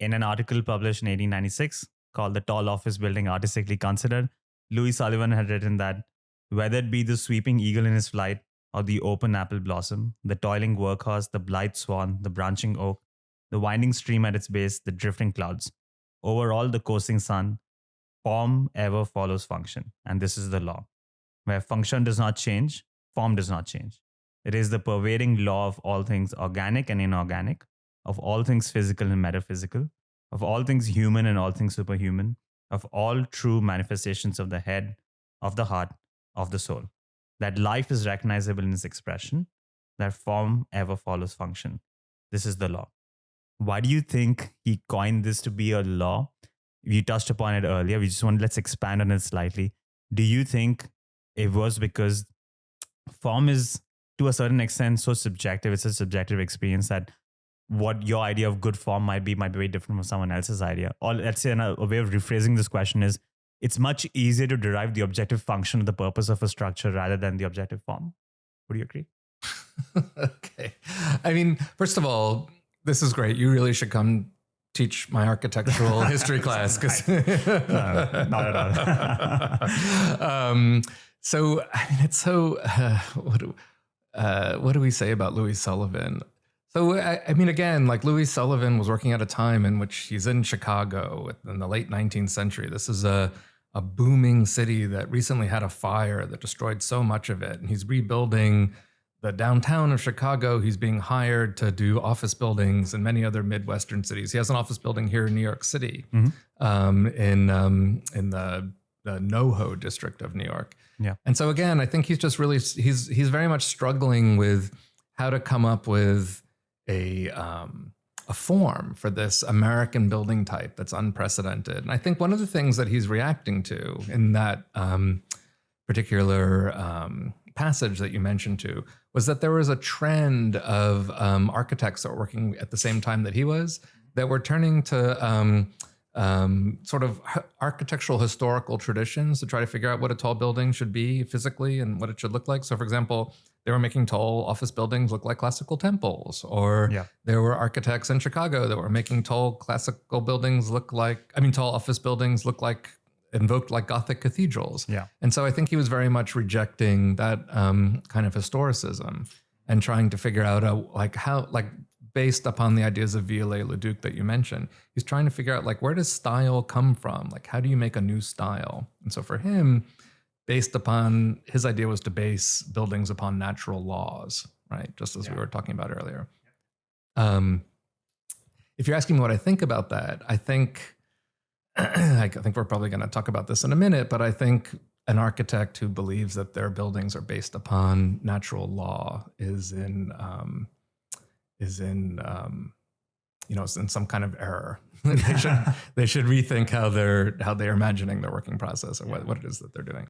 In an article published in 1896 called The Tall Office Building Artistically Considered, Louis Sullivan had written that whether it be the sweeping eagle in his flight or the open apple blossom, the toiling workhorse, the blithe swan, the branching oak, the winding stream at its base, the drifting clouds, over all the coasting sun, form ever follows function. And this is the law. Where function does not change, form does not change. It is the pervading law of all things organic and inorganic, of all things physical and metaphysical, of all things human and all things superhuman, of all true manifestations of the head, of the heart, of the soul. That life is recognizable in its expression, that form ever follows function. This is the law. Why do you think he coined this to be a law? You touched upon it earlier. Let's expand on it slightly. Do you think it was because form is, to a certain extent, so subjective? It's a subjective experience that what your idea of good form might be very different from someone else's idea. Or let's say a way of rephrasing this question is, it's much easier to derive the objective function of the purpose of a structure rather than the objective form. Would you agree? Okay. I mean, first of all, this is great. You really should come teach my architectural history class. No, not at all. So, I mean, it's so, what do we say about Louis Sullivan? So, I mean, again, like Louis Sullivan was working at a time in which he's in Chicago in the late 19th century. This is a booming city that recently had a fire that destroyed so much of it. And he's rebuilding the downtown of Chicago. He's being hired to do office buildings in many other Midwestern cities. He has an office building here in New York City, in the NoHo district of New York. Yeah. And so again, I think he's just really, he's very much struggling with how to come up with a form for this American building type that's unprecedented. And I think one of the things that he's reacting to in that particular passage that you mentioned to was that there was a trend of architects that were working at the same time that he was, that were turning to sort of architectural historical traditions to try to figure out what a tall building should be physically and what it should look like. So for example, they were making tall office buildings look like classical temples, or there were architects in Chicago that were making tall classical buildings tall office buildings look like, invoked like Gothic cathedrals. Yeah. And so I think he was very much rejecting that kind of historicism and trying to figure out based upon the ideas of Viollet-le-Duc that you mentioned, he's trying to figure out where does style come from? How do you make a new style? And so for him, based upon, his idea was to base buildings upon natural laws, right? Just as we were talking about earlier. If you're asking me what I think about that, I think we're probably going to talk about this in a minute, but I think an architect who believes that their buildings are based upon natural law is in some kind of error. they should rethink how they're imagining their working process or what it is that they're doing.